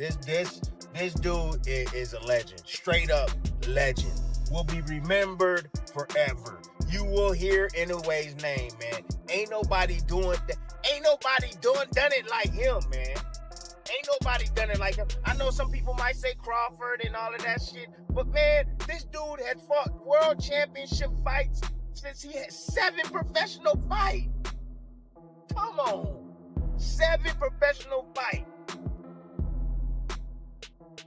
This dude is a legend. Straight up legend. Will be remembered forever. You will hear Inoue's name, man. Ain't nobody done it like him, man. Ain't nobody done it like him. I know some people might say Crawford and all of that shit, but man, this dude had fought world championship fights since he had 7 professional fights. Come on. 7 professional fights.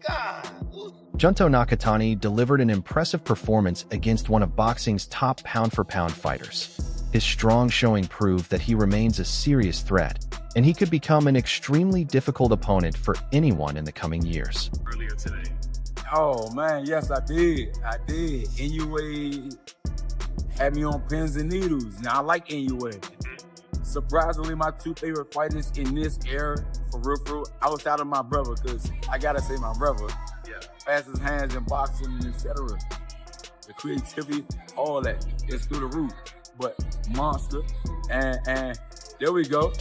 God. Junto Nakatani delivered an impressive performance against one of boxing's top pound-for-pound fighters. His strong showing proved that he remains a serious threat, and he could become an extremely difficult opponent for anyone in the coming years. Earlier today. Oh man, yes I did. Inoue had me on pins and needles. Now I like Inoue. Surprisingly, my 2 favorite fighters in this era, for real, outside of my brother, because I gotta say my brother. Yeah. Fastest hands in boxing, etc. The creativity, all that, is through the roof. But Monster, and there we go.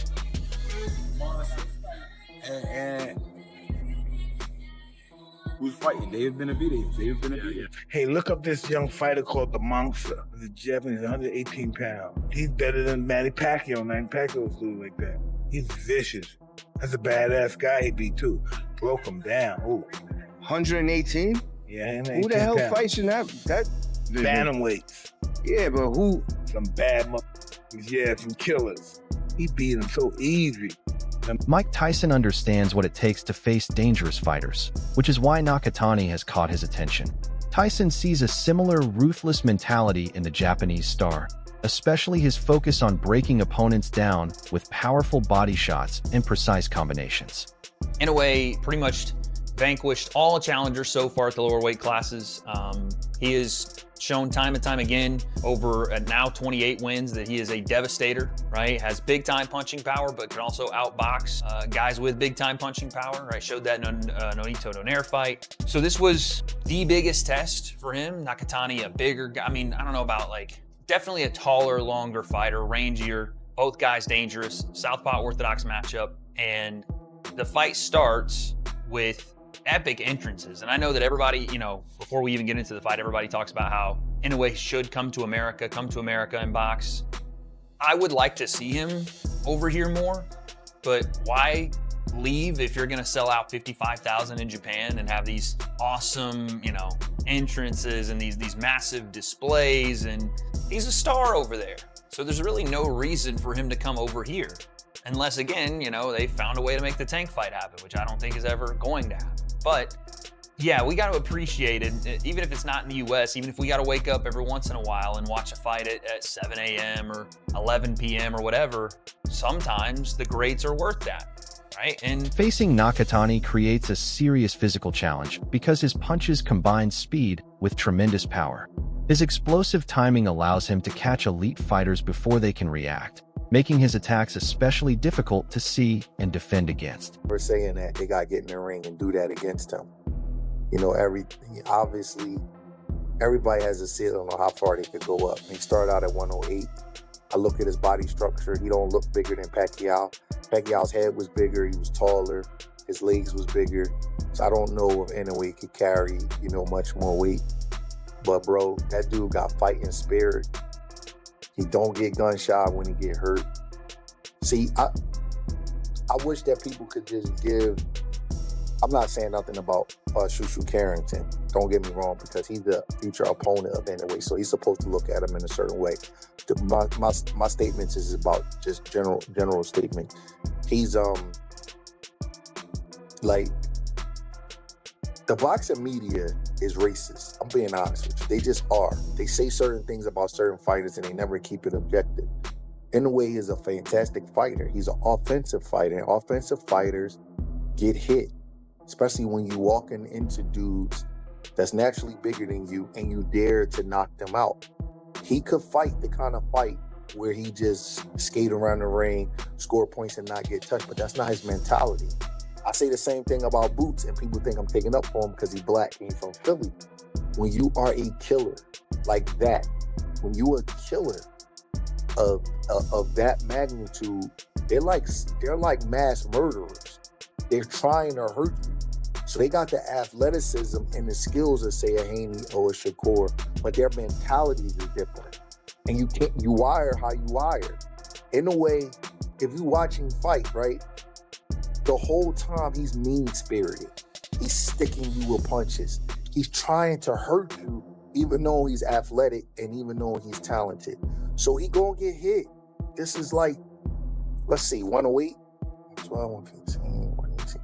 Monster, and who's fighting? David Benavidez. Yeah. Hey, look up this young fighter called the Monster. The Japanese, 118 pounds. He's better than Manny Pacquiao. Manny Pacquiao was doing like that. He's vicious. That's a badass guy he beat too. Broke him down. Ooh. 118? Yeah, Who the hell fights in that Bantamweights. Yeah, but who? Some bad motherfuckers. Yeah, some killers. He beat him so easy. Mike Tyson understands what it takes to face dangerous fighters, which is why Nakatani has caught his attention. Tyson sees a similar ruthless mentality in the Japanese star, especially his focus on breaking opponents down with powerful body shots and precise combinations. Inoue pretty much vanquished all challengers so far at the lower weight classes. He has shown time and time again over now 28 wins that he is a devastator, right? Has big time punching power, but can also outbox guys with big time punching power, right? Showed that in a Nonito Donaire fight. So this was the biggest test for him. Nakatani, a bigger guy. I mean, I don't know about definitely a taller, longer fighter, rangier, both guys dangerous, southpaw orthodox matchup. And the fight starts with epic entrances. And I know that everybody, before we even get into the fight, everybody talks about how Inoue should come to America and box. I would like to see him over here more, but why leave if you're gonna sell out 55,000 in Japan and have these awesome, entrances and these massive displays, and he's a star over there. So there's really no reason for him to come over here. Unless, again, they found a way to make the tank fight happen, which I don't think is ever going to happen. But yeah, we got to appreciate it, even if it's not in the US, even if we got to wake up every once in a while and watch a fight at 7 a.m. or 11 p.m. or whatever, sometimes the greats are worth that, right? And facing Nakatani creates a serious physical challenge because his punches combine speed with tremendous power. His explosive timing allows him to catch elite fighters before they can react, making his attacks especially difficult to see and defend against. We're saying that they got to get in the ring and do that against him. Obviously, everybody has a ceiling on how far they could go up. He started out at 108. I look at his body structure. He don't look bigger than Pacquiao. Pacquiao's head was bigger. He was taller. His legs was bigger. So I don't know if Inoue could carry, much more weight. But bro, that dude got fighting spirit. He don't get gun shy when he get hurt. See, I wish that people could just give. I'm not saying nothing about Shushu Carrington. Don't get me wrong, because he's the future opponent of Inoue, so he's supposed to look at him in a certain way. My statements is about just general statement. He's the boxing media is racist. I'm being honest with you. They just are. They say certain things about certain fighters and they never keep it objective. Inoue is a fantastic fighter. He's an offensive fighter. And offensive fighters get hit, especially when you walking into dudes that's naturally bigger than you and you dare to knock them out. He could fight the kind of fight where he just skate around the ring, score points and not get touched, but that's not his mentality. I say the same thing about Boots, and people think I'm taking up for him because he's black and he's from Philly. When you are a killer like that, when you a killer of that magnitude, they're like mass murderers. They're trying to hurt you. So they got the athleticism and the skills of, say, a Haney or a Shakur, but their mentalities are different. And you wire how you wire. In a way, if you watch him fight, right, the whole time he's mean-spirited. He's sticking you with punches. He's trying to hurt you, even though he's athletic and even though he's talented. So he gonna get hit. This is like, let's see, 108, 12, 115, 118.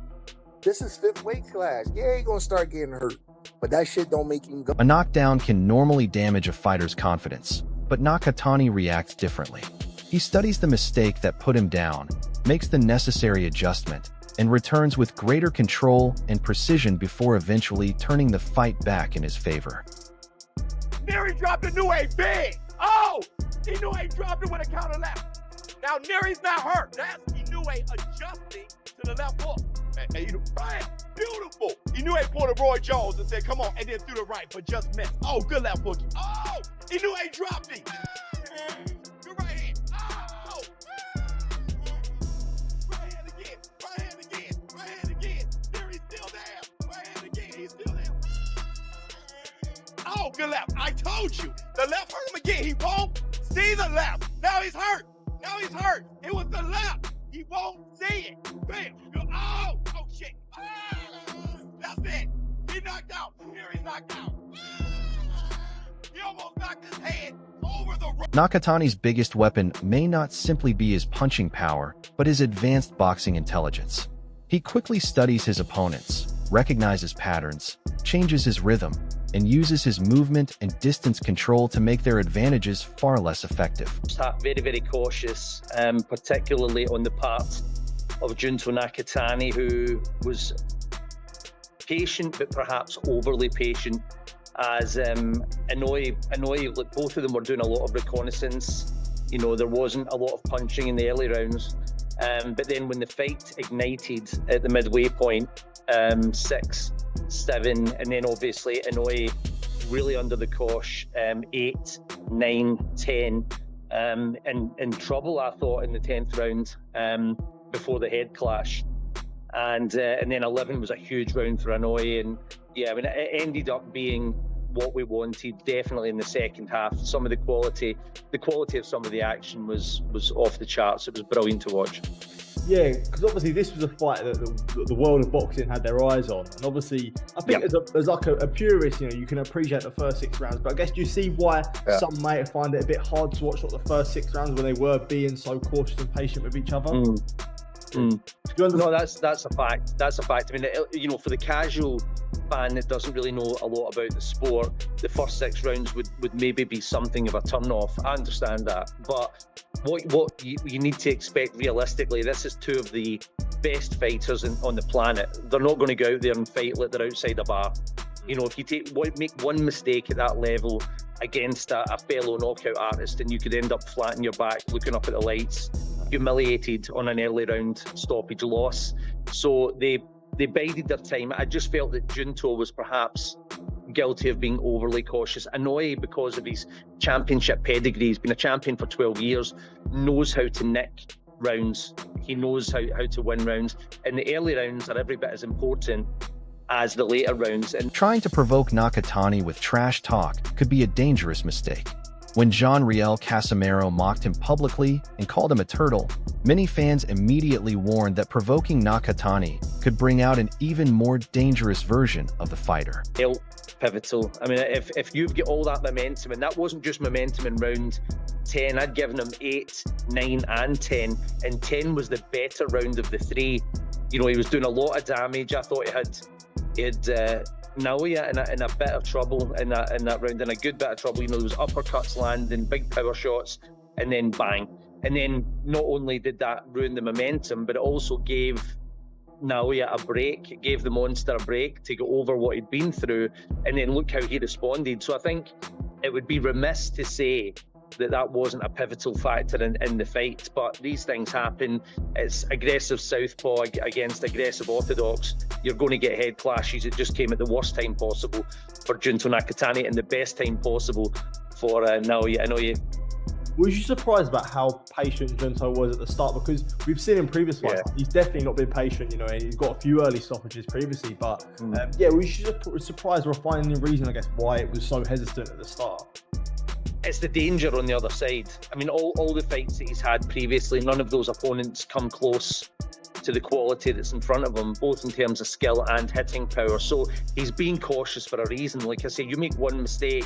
This is 5th weight class. Yeah, he gonna start getting hurt, but that shit don't make him go. A knockdown can normally damage a fighter's confidence, but Nakatani reacts differently. He studies the mistake that put him down, makes the necessary adjustment, and returns with greater control and precision before eventually turning the fight back in his favor. Neri dropped Inoue big. Oh, Inoue dropped it with a counter left. Now Neri's not hurt. That's Inoue adjusting to the left hook. And right, beautiful. Inoue pulled a Roy Jones and said, come on, and then threw the right, but just missed. Oh, good left hook. Oh, Inoue dropped it. Good right hand. Oh. Right hand again. Right hand again. Right hand again. Neri's still there. Right hand again. He's still there. Oh, good left. I told you. The left hurt him again. He won't see the left. Now he's hurt. Now he's hurt. It was the left. He won't see it. Bam. Oh, shit. That's it. He knocked out. Here he's knocked out. He almost knocked his head over the road. Nakatani's biggest weapon may not simply be his punching power, but his advanced boxing intelligence. He quickly studies his opponents, recognizes patterns, changes his rhythm, and uses his movement and distance control to make their advantages far less effective. Very, very cautious, particularly on the part of Junto Nakatani, who was patient, but perhaps overly patient, as Inoue, like both of them were doing a lot of reconnaissance. You know, there wasn't a lot of punching in the early rounds. But then when the fight ignited at the midway point, 6, 7, and then obviously Inoue really under the cosh, 8, 9, 10, and in trouble, I thought, in the 10th round before the head clash. And then 11 was a huge round for Inoue. And yeah, I mean, it ended up being what we wanted, definitely in the second half. Some of the quality of some of the action was off the charts. It was brilliant to watch. Yeah, because obviously this was a fight that the world of boxing had their eyes on, and obviously I think as like a purist, you know, you can appreciate the first 6 rounds, but I guess do you see why some might find it a bit hard to watch the first 6 rounds when they were being so cautious and patient with each other? No, that's a fact. That's a fact. I mean, you know, for the casual fan that doesn't really know a lot about the sport, the first 6 rounds would maybe be something of a turn off. I understand that, but what you need to expect realistically, this is 2 of the best fighters on the planet. They're not going to go out there and fight like they're outside a bar. You know, if you make one mistake at that level against a fellow knockout artist, and you could end up flat on your back looking up at the lights, humiliated on an early round stoppage loss. So they bided their time. I just felt that Junto was perhaps guilty of being overly cautious. Inoue, because of his championship pedigree, he's been a champion for 12 years, knows how to nick rounds. He knows how to win rounds. And the early rounds are every bit as important as the later rounds. And trying to provoke Nakatani with trash talk could be a dangerous mistake. When Jean-Riel Casimero mocked him publicly and called him a turtle, many fans immediately warned that provoking Nakatani could bring out an even more dangerous version of the fighter. Pivotal. I mean, if you've got all that momentum, and that wasn't just momentum in round 10, I'd given him 8, 9, and 10, and 10 was the better round of the 3. You know, he was doing a lot of damage. I thought he had Naoya in a bit of trouble in that round, in a good bit of trouble. You know, there was uppercuts landing, big power shots, and then bang. And then not only did that ruin the momentum, but it also gave Naoya a break. It gave the monster a break to go over what he'd been through, and then look how he responded. So I think it would be remiss to say that wasn't a pivotal factor in the fight, but these things happen. It's aggressive southpaw against aggressive orthodox. You're going to get head clashes. It just came at the worst time possible for Junto Nakatani and the best time possible for Naoya Inoue. Was you surprised about how patient Junto was at the start? Because we've seen in previous fights, he's definitely not been patient, and he's got a few early stoppages previously. But was you surprised or finding the reason, I guess, why it was so hesitant at the start? It's the danger on the other side. I mean, all the fights that he's had previously, none of those opponents come close to the quality that's in front of him, both in terms of skill and hitting power. So he's being cautious for a reason. Like I say, you make one mistake,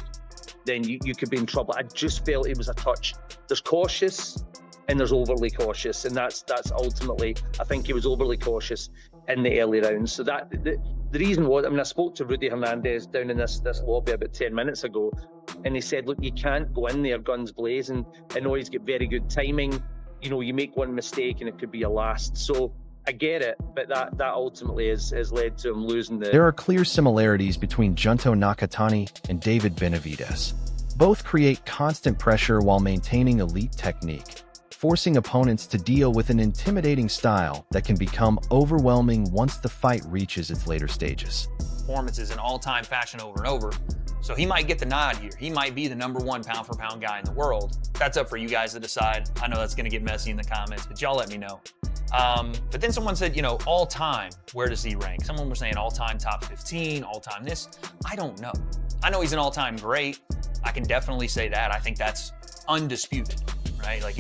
then you could be in trouble. I just felt it was a touch. There's cautious and there's overly cautious, and that's ultimately, I think he was overly cautious in the early rounds. So that the reason was, I mean, I spoke to Rudy Hernandez down in this lobby about 10 minutes ago, and he said, look, you can't go in there guns blazing. I know he's got very good timing. You make one mistake and it could be your last. So I get it, but that ultimately has led to him losing the... There are clear similarities between Junto Nakatani and David Benavidez. Both create constant pressure while maintaining elite technique, forcing opponents to deal with an intimidating style that can become overwhelming once the fight reaches its later stages. Performances in all-time fashion over and over. So he might get the nod here. He might be the #1 pound-for-pound guy in the world. That's up for you guys to decide. I know that's going to get messy in the comments, but y'all let me know. But then someone said, all-time, where does he rank? Someone was saying all-time top 15, all-time this. I don't know. I know he's an all-time great. I can definitely say that. I think that's undisputed, right? Like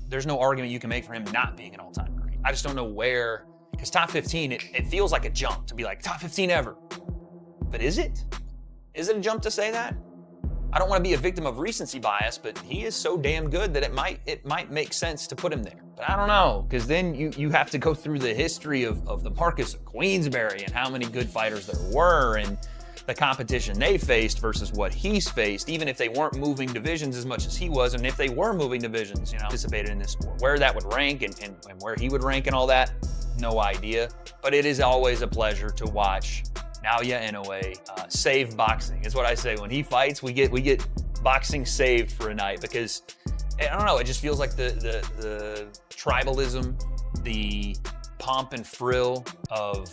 there's no argument you can make for him not being an all-time great. I just don't know where, because top 15, it feels like a jump to be like, top 15 ever. But is it? Is it a jump to say that? I don't want to be a victim of recency bias, but he is so damn good that it might make sense to put him there. But I don't know, because then you have to go through the history of the Marcus of Queensberry and how many good fighters there were and the competition they faced versus what he's faced, even if they weren't moving divisions as much as he was, and if they were moving divisions, participated in this sport. Where that would rank and where he would rank and all that, no idea. But it is always a pleasure to watch Naoya Inoue save boxing. Is what I say. When he fights, we get boxing saved for a night, because I don't know, it just feels like the tribalism, the pomp and frill of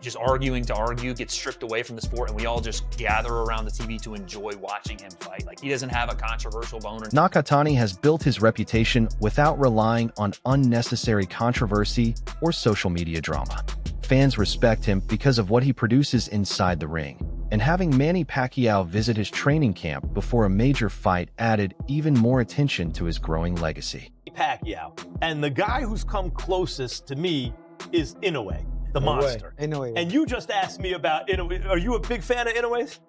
just arguing to argue gets stripped away from the sport, and we all just gather around the TV to enjoy watching him fight. Like, he doesn't have a controversial bone. Nakatani has built his reputation without relying on unnecessary controversy or social media drama. Fans respect him because of what he produces inside the ring, and having Manny Pacquiao visit his training camp before a major fight added even more attention to his growing legacy. Pacquiao, and the guy who's come closest to me is Inoue, the monster. Inoue. And you just asked me about Inoue. Are you a big fan of Inoue's?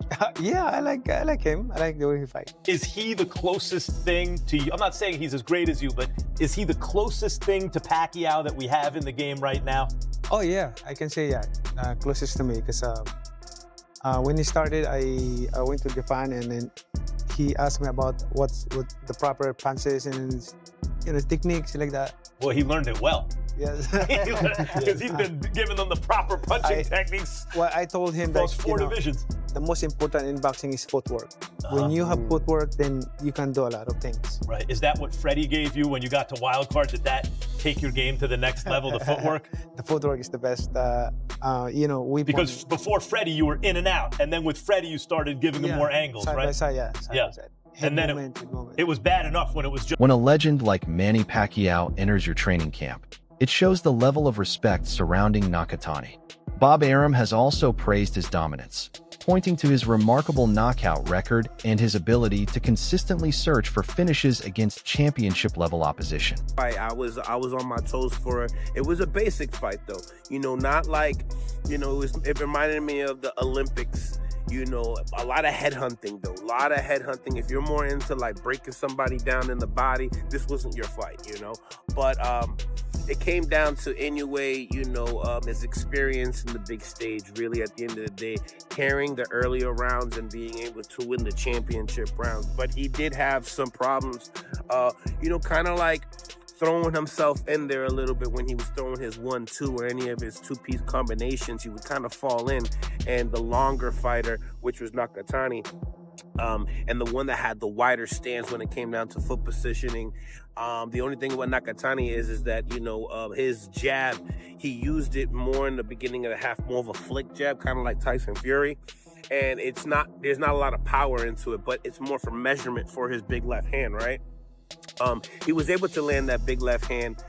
Yeah, I like him. I like the way he fights. Is he the closest thing to you? I'm not saying he's as great as you, but is he the closest thing to Pacquiao that we have in the game right now? Oh yeah, I can say closest to me, because when he started, I went to Japan, and then he asked me about what the proper punches and techniques like that. Well, he learned it well. Yes. Because he's been giving them the proper punching techniques. Well, I told him those that 4 divisions. The most important in boxing is footwork. When you have footwork, then you can do a lot of things. Right. Is that what Freddie gave you when you got to wild card? Did that take your game to the next level, the footwork? The footwork is the best. Because before Freddie, you were in and out. And then with Freddie, you started giving him more angles, side right? By side, yeah. Side by side. And then it was bad enough when it was just... When a legend like Manny Pacquiao enters your training camp, it shows the level of respect surrounding Nakatani. Bob Arum has also praised his dominance, pointing to his remarkable knockout record and his ability to consistently search for finishes against championship-level opposition. I was on my toes for it. It was a basic fight, though. Not like, it reminded me of the Olympics. A lot of headhunting, though. A lot of headhunting. If you're more into, like, breaking somebody down in the body, this wasn't your fight, But it came down to Inoue, his experience in the big stage, really, at the end of the day, carrying the earlier rounds and being able to win the championship rounds. But he did have some problems, kind of like throwing himself in there a little bit when he was throwing his 1-2 or any of his two-piece combinations. He would kind of fall in, and the longer fighter, which was Nakatani, and the one that had the wider stance when it came down to foot positioning. The only thing about Nakatani is that, his jab, he used it more in the beginning of the half, more of a flick jab, kind of like Tyson Fury. And there's not a lot of power into it, but it's more for measurement for his big left hand, right? He was able to land that big left hand,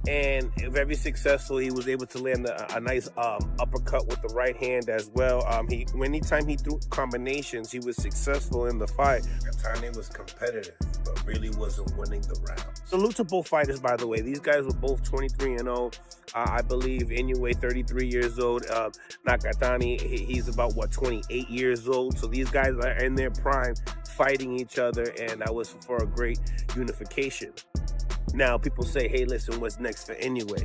and very successful. He was able to land a nice uppercut with the right hand as well. Anytime he threw combinations, he was successful in the fight. Nakatani was competitive, but really wasn't winning the round. Salute to both fighters, by the way. These guys were both 23-0. I believe Inoue, 33 years old. Nakatani, he's about, 28 years old. So these guys are in their prime fighting each other, and that was for a great unification. Now, people say, hey, listen, what's next for Inoue?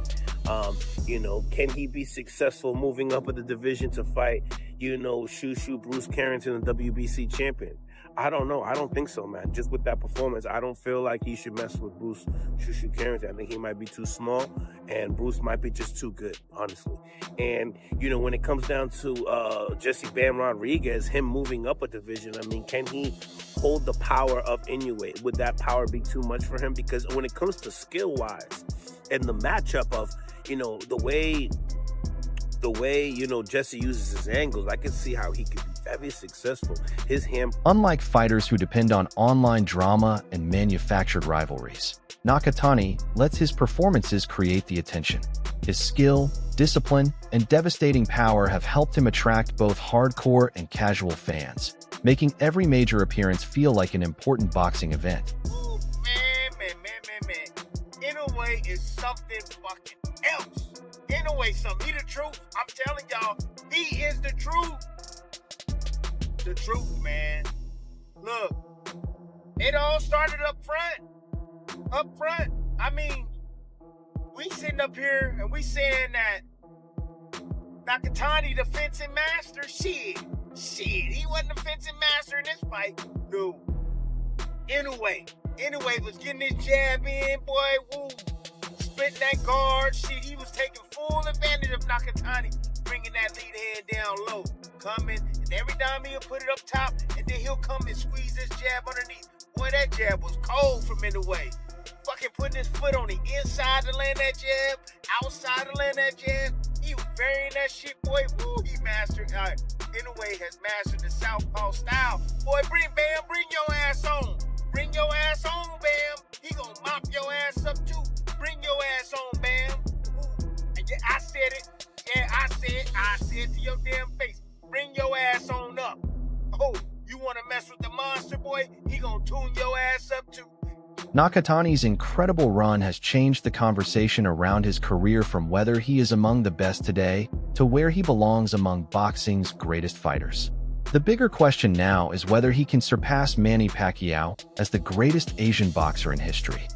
Can he be successful moving up in the division to fight, Shushu Bruce Carrington, the WBC champion? I don't know. I don't think so, man. Just with that performance, I don't feel like he should mess with Bruce Shushu Carrington. I think he might be too small, and Bruce might be just too good, honestly. And, when it comes down to Jesse Bam Rodriguez, him moving up a division, can he hold the power of Inoue? Would that power be too much for him? Because when it comes to skill-wise and the matchup of, the way Jesse uses his angles, I can see how he could be very successful. Unlike fighters who depend on online drama and manufactured rivalries, Nakatani lets his performances create the attention. His skill, discipline, and devastating power have helped him attract both hardcore and casual fans, making every major appearance feel like an important boxing event. Ooh, man. Inoue is something fucking else. Inoue something. He the truth. I'm telling y'all, he is the truth. The truth, man. Look, it all started up front. Up front. We sitting up here and we saying that Nakatani the fencing master. Shit. He wasn't the fencing master in this fight. Dude. Inoue was getting his jab in, boy. Woo. Spitting that guard. Shit, he was taking full advantage of Nakatani, bringing that lead hand down low. Coming, and every time he'll put it up top, and then he'll come and squeeze his jab underneath. Boy, that jab was cold from Inoue. Fucking putting his foot on the inside to land that jab, outside to land that jab. He was burying that shit, boy. Woo, he mastered. Inoue has mastered the southpaw style. Boy, bring your ass on. Bring your ass on, Bam. He gonna mop your ass up too. Bring your ass on, Bam. Ooh. And yeah, I said it. Yeah, I said it to your damn face. Bring your ass on up. Oh, you wanna mess with the monster, boy? He gonna tune your ass up too. Nakatani's incredible run has changed the conversation around his career from whether he is among the best today to where he belongs among boxing's greatest fighters. The bigger question now is whether he can surpass Manny Pacquiao as the greatest Asian boxer in history.